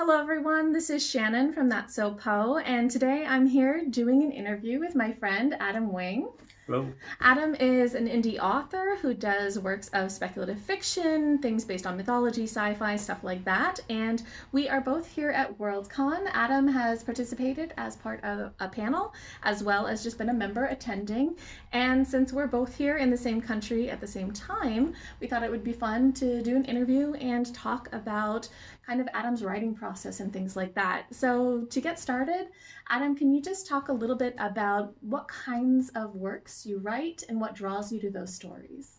Hello everyone, this is Shannon from That's So Poe, and today I'm here doing an interview with my friend Adam Wing. Hello. Adam is an indie author who does works of speculative fiction, things based on mythology, sci-fi, stuff like that, and we are both here at WorldCon. Adam has participated as part of a panel, as well as just been a member attending, and since we're both here in the same country at the same time, we thought it would be fun to do an interview and talk about kind of Adam's writing process and things like that. So to get started, Adam, can you just talk a little bit about what kinds of works you write and what draws you to those stories?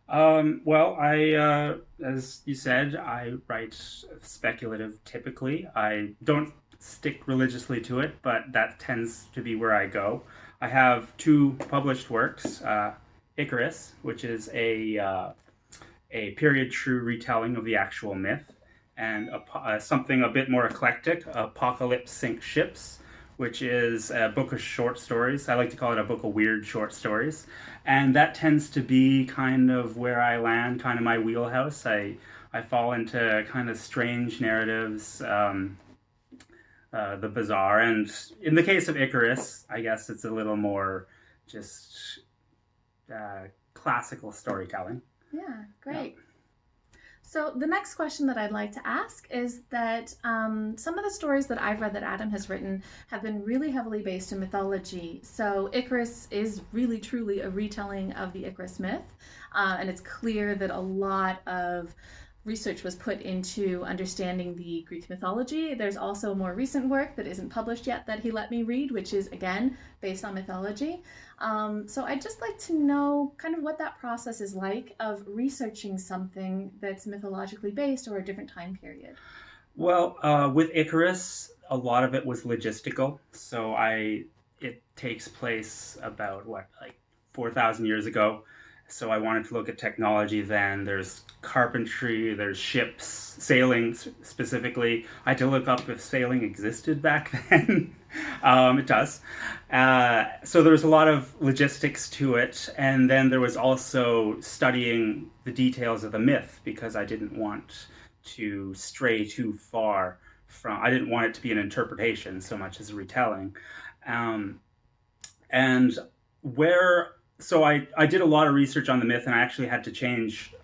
As you said, I write speculative typically. I don't stick religiously to it, but that tends to be where I go. I have two published works, Icarus, which is a period true retelling of the actual myth, and something a bit more eclectic, Apocalypse Sink Ships, which is a book of short stories. I like to call it a book of weird short stories. And that tends to be kind of where I land, kind of my wheelhouse. I fall into kind of strange narratives, the bizarre. And in the case of Icarus, I guess it's a little more just classical storytelling. Yeah, great. Yeah. So the next question that I'd like to ask is that some of the stories that I've read that Adam has written have been really heavily based in mythology. So Icarus is really truly a retelling of the Icarus myth, and it's clear that a lot of research was put into understanding the Greek mythology. There's also more recent work that isn't published yet that he let me read, which is, again, based on mythology. So I'd just like to know kind of what that process is like of researching something that's mythologically based or a different time period. Well, with Icarus, a lot of it was logistical. So it takes place about, like 4,000 years ago. So I wanted to look at technology then. There's carpentry, there's ships, sailing specifically. I had to look up if sailing existed back then. It does. So there was a lot of logistics to it. And then there was also studying the details of the myth because I didn't want to stray too far from, I didn't want it to be an interpretation so much as a retelling. And where So I did a lot of research on the myth, and I actually had to change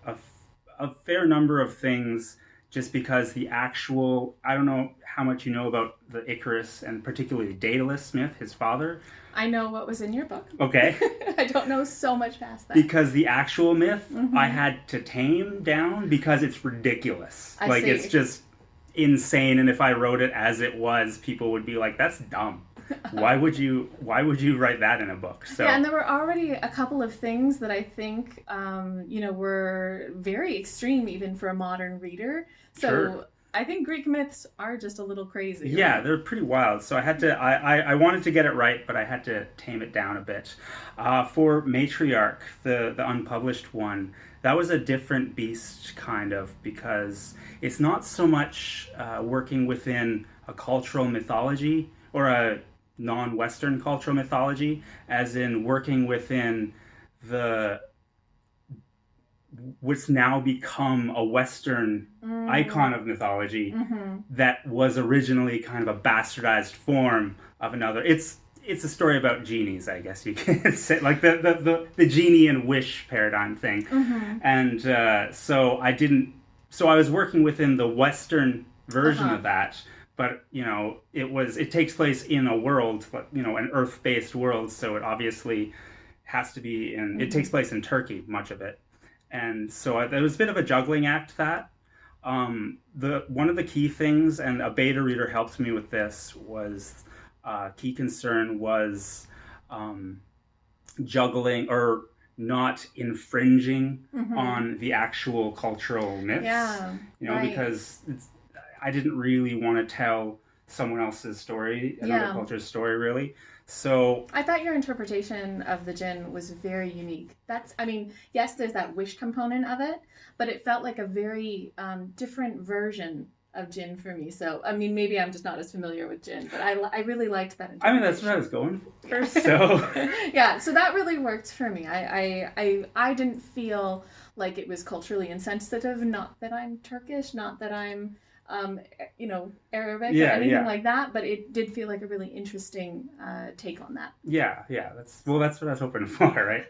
a fair number of things just because the actual, I don't know how much you know about the Icarus and particularly Daedalus myth, his father. I know what was in your book. Okay. I don't know so much past that. Because the actual myth I had to tame down because it's ridiculous. I see. It's just insane, and if I wrote it as it was, people would be like, that's dumb. Why would you write that in a book? So yeah, and there were already a couple of things that I think were very extreme even for a modern reader. So sure. I think Greek myths are just a little crazy. Yeah, right? they're pretty wild. So I had to I wanted to get it right, but I had to tame it down a bit. For Matriarch, the unpublished one, that was a different beast kind of, because it's not so much working within a cultural mythology or a non-Western cultural mythology, as in working within the what's now become a Western icon of mythology that was originally kind of a bastardized form of another. It's a story about genies, I guess you could say, like the genie and wish paradigm thing. And so I was working within the Western version of that. But, it takes place in a world, an Earth-based world, so it obviously has to be it takes place in Turkey, much of it. And so it was a bit of a juggling act, that. One of the key things, and a beta reader helped me with this, was key concern was juggling or not infringing on the actual cultural myths. Yeah, right. Because I didn't really want to tell someone else's story, another culture's story, really. So I thought your interpretation of the djinn was very unique. Yes, there's that wish component of it, but it felt like a very different version of djinn for me. So, maybe I'm just not as familiar with djinn, but I really liked that interpretation. That's what I was going for. So yeah, so that really worked for me. I didn't feel like it was culturally insensitive. Not that I'm Turkish, not that I'm Arabic or anything like that, but it did feel like a really interesting take on that. Yeah, that's what I was hoping for, right?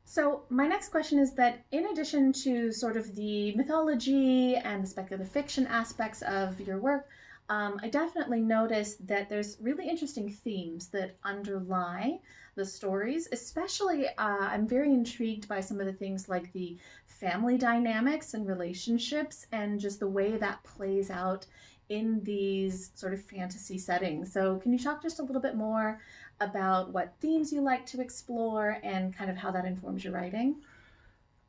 So my next question is that in addition to sort of the mythology and the speculative fiction aspects of your work, I definitely noticed that there's really interesting themes that underlie the stories. Especially, I'm very intrigued by some of the things like the family dynamics and relationships and just the way that plays out in these sort of fantasy settings. So, can you talk just a little bit more about what themes you like to explore and kind of how that informs your writing?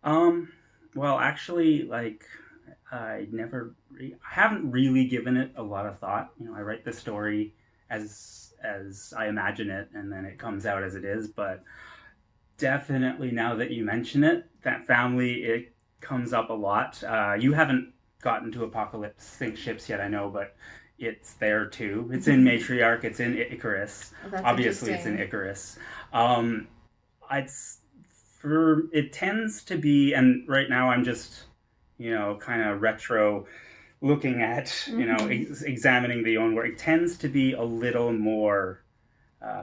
Well, actually, like I haven't really given it a lot of thought. I write the story as I imagine it, and then it comes out as it is. But definitely, now that you mention it, that family it comes up a lot. You haven't gotten to Apocalypse Sink Ships yet, I know, but it's there too. It's in Matriarch. It's in Icarus. Oh, that's Obviously, it's in Icarus. It's it tends to be, and right now I'm just kind of retro looking at examining the own work. It tends to be a little more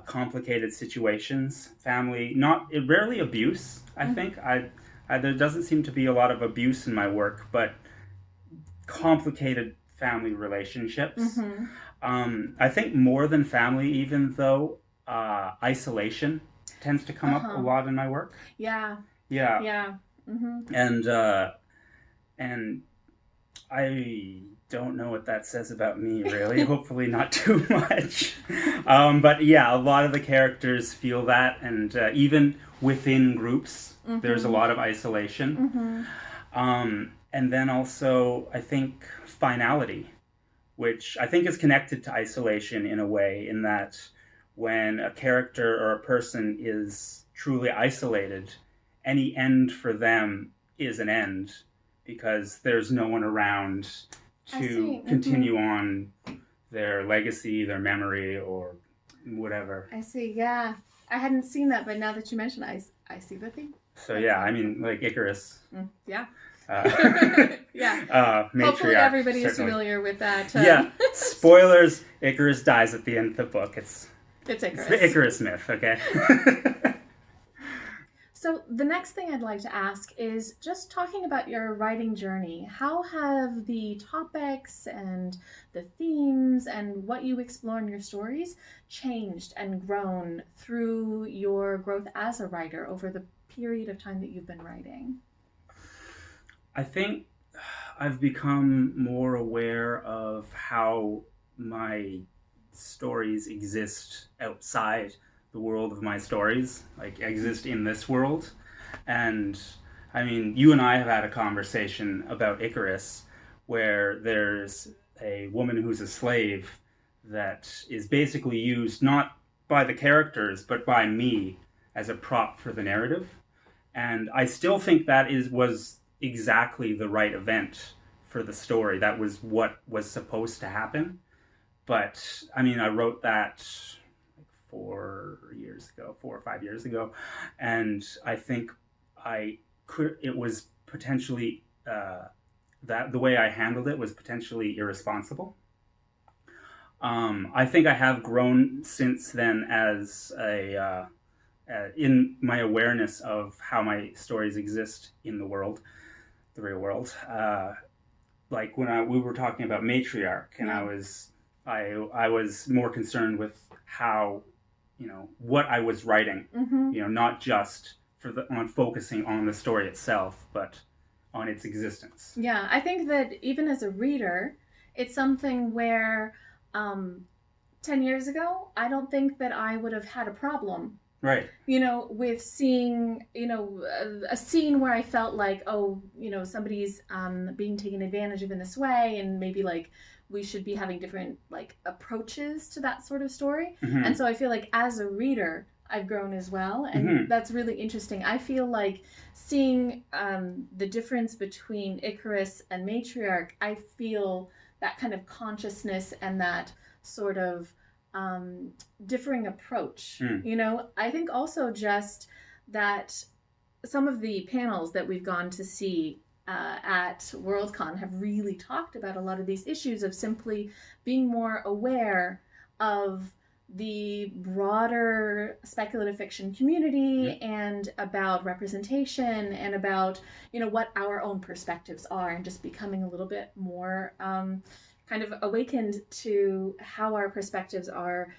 complicated situations. Family, not it rarely abuse. I think there doesn't seem to be a lot of abuse in my work, but complicated family relationships. I think more than family, even though isolation tends to come up a lot in my work. Yeah. And I don't know what that says about me, really. Hopefully not too much. But yeah, a lot of the characters feel that, and even within groups, there's a lot of isolation. And then also, I think, finality, which I think is connected to isolation in a way, in that when a character or a person is truly isolated, any end for them is an end, because there's no one around to continue on their legacy, their memory, or whatever. I see, yeah. I hadn't seen that, but now that you mention it, I see the theme. So yeah, I mean, like Icarus. Yeah. Matriarch. Hopefully everybody is familiar with that. Yeah, spoilers, Icarus dies at the end of the book. It's Icarus. It's the Icarus myth, okay? So the next thing I'd like to ask is just talking about your writing journey. How have the topics and the themes and what you explore in your stories changed and grown through your growth as a writer over the period of time that you've been writing? I think I've become more aware of how my stories exist outside the world of my stories, like exist in this world. And I mean, you and I have had a conversation about Icarus, where there's a woman who's a slave that is basically used not by the characters but by me as a prop for the narrative. And I still think that was exactly the right event for the story. That was what was supposed to happen. But I mean, I wrote that 4 or 5 years ago, and I think it was potentially that the way I handled it was potentially irresponsible. I think I have grown since then as in my awareness of how my stories exist in the world, the real world. Like when we were talking about Matriarch, and I was more concerned with how, what I was writing, not just on focusing on the story itself, but on its existence. Yeah, I think that even as a reader, it's something where 10 years ago, I don't think that I would have had a problem. Right. With seeing, a scene where I felt like, somebody's being taken advantage of in this way, and maybe like we should be having different like approaches to that sort of story. And so I feel like as a reader, I've grown as well, and that's really interesting. I feel like seeing the difference between Icarus and Matriarch, I feel that kind of consciousness and that sort of differing approach. I think also just that some of the panels that we've gone to see at WorldCon have really talked about a lot of these issues of simply being more aware of the broader speculative fiction community and about representation and about, what our own perspectives are, and just becoming a little bit more kind of awakened to how our perspectives are,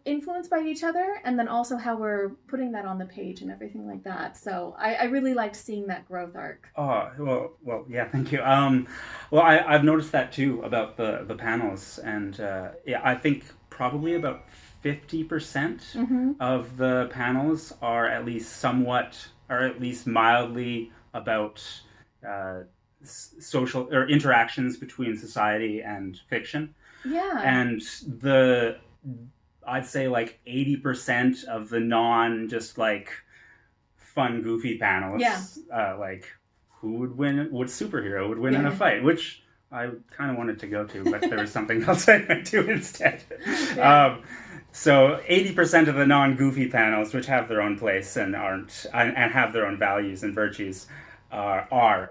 influenced by each other, and then also how we're putting that on the page and everything like that. So I really liked seeing that growth arc. Oh, well, yeah, thank you. Well, I've noticed that too about the panels, and yeah, I think probably about 50% of the panels are at least somewhat, or at least mildly about social or interactions between society and fiction. Yeah. And I'd say like 80% of the just like fun, goofy panels, like who would win, what superhero would win in a fight, which I kind of wanted to go to, but there was something else I went to instead. So 80% of the non-goofy panels, which have their own place and have their own values and virtues, are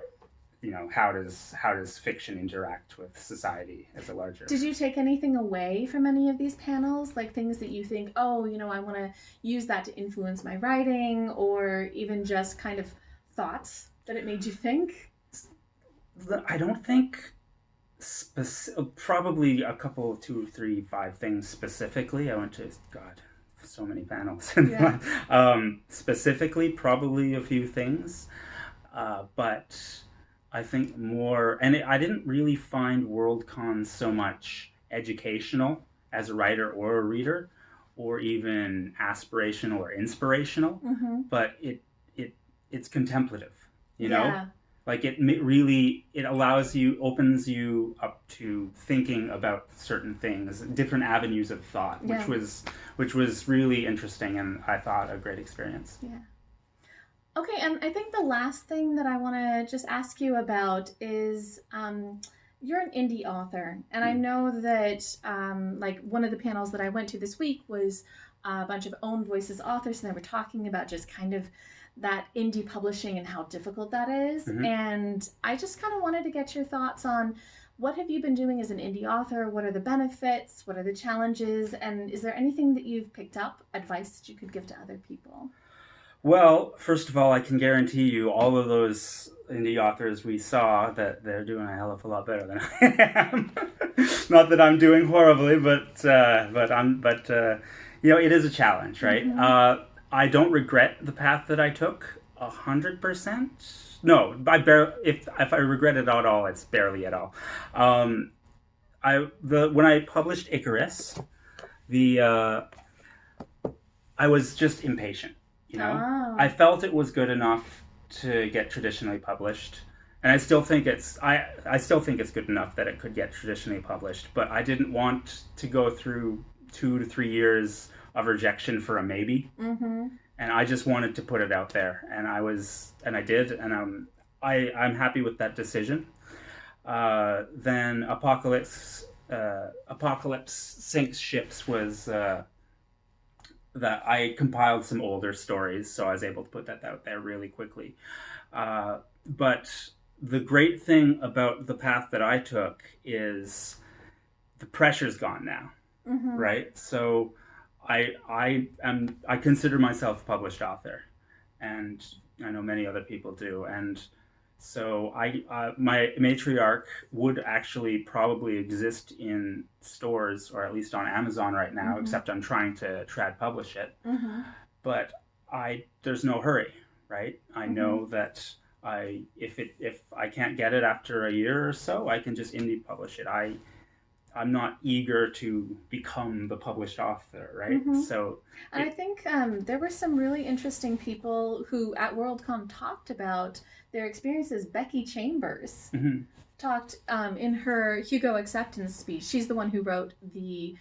how does fiction interact with society as a larger. Did you take anything away from any of these panels, like things that you think, I want to use that to influence my writing, or even just kind of thoughts that it made you think? I don't think probably a couple, 2, 3, 5 things specifically. I went to so many panels. Specifically, probably a few things, but I think more, and I didn't really find WorldCon so much educational as a writer or a reader, or even aspirational or inspirational, but it's contemplative, know? Like it really, it opens you up to thinking about certain things, different avenues of thought, which was really interesting, and I thought a great experience. Yeah. Okay, and I think the last thing that I want to just ask you about is you're an indie author, and I know that like one of the panels that I went to this week was a bunch of Own Voices authors, and they were talking about just kind of that indie publishing and how difficult that is. And I just kind of wanted to get your thoughts on what have you been doing as an indie author? What are the benefits? What are the challenges? And is there anything that you've picked up, advice that you could give to other people? Well, first of all, I can guarantee you all of those indie authors we saw that they're doing a hell of a lot better than I am. Not that I'm doing horribly, but it is a challenge, right? I don't regret the path that I took 100%. No, if I regret it at all, it's barely at all. When I published Icarus, I was just impatient. I felt it was good enough to get traditionally published, and I still think it's good enough that it could get traditionally published. But I didn't want to go through 2 to 3 years of rejection for a maybe, and I just wanted to put it out there, and I did, and I'm happy with that decision. Then Apocalypse Sinks Ships was. That I compiled some older stories, so I was able to put that out there really quickly. But the great thing about the path that I took is the pressure's gone now, right? So I consider myself a published author, and I know many other people do, and so my matriarch would actually probably exist in stores, or at least on Amazon right now, except I'm trying to trad publish it. But there's no hurry, right? I know that if I can't get it after a year or so, I can just indie publish it. I'm not eager to become the published author, right? So, and I think there were some really interesting people who at WorldCom talked about their experiences. Becky Chambers talked in her Hugo acceptance speech. She's the one who wrote the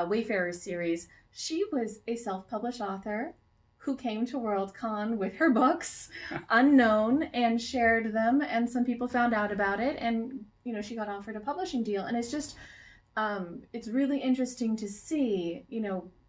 Wayfarers series. She was a self-published author who came to WorldCon with her books, unknown, and shared them, and some people found out about it, and she got offered a publishing deal. And it's just it's really interesting to see,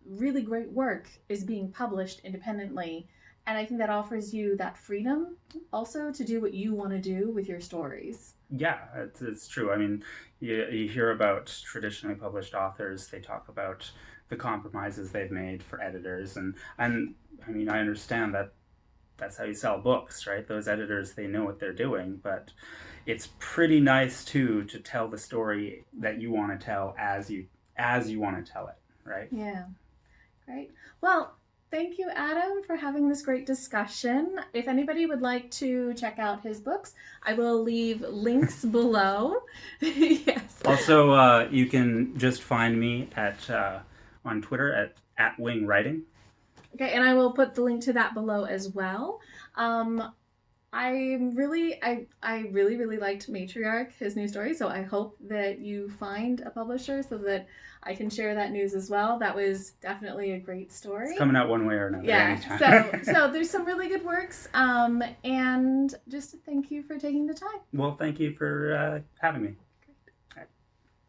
really great work is being published independently, And I think that offers you that freedom also to do what you want to do with your stories. Yeah, it's true. I mean, you hear about traditionally published authors, they talk about the compromises they've made for editors. And I mean, I understand that that's how you sell books, right? Those editors, they know what they're doing, but it's pretty nice too to tell the story that you want to tell as you want to tell it, right? Yeah, great. Well, thank you, Adam, for having this great discussion. If anybody would like to check out his books, I will leave links below. Yes. Also, you can just find me on Twitter at Wing Writing. Okay, and I will put the link to that below as well. I really liked Matriarch, his new story, so I hope that you find a publisher so that I can share that news as well. That was definitely a great story. It's coming out one way or another. Yeah, anytime. so there's some really good works, and just thank you for taking the time. Well, thank you for having me.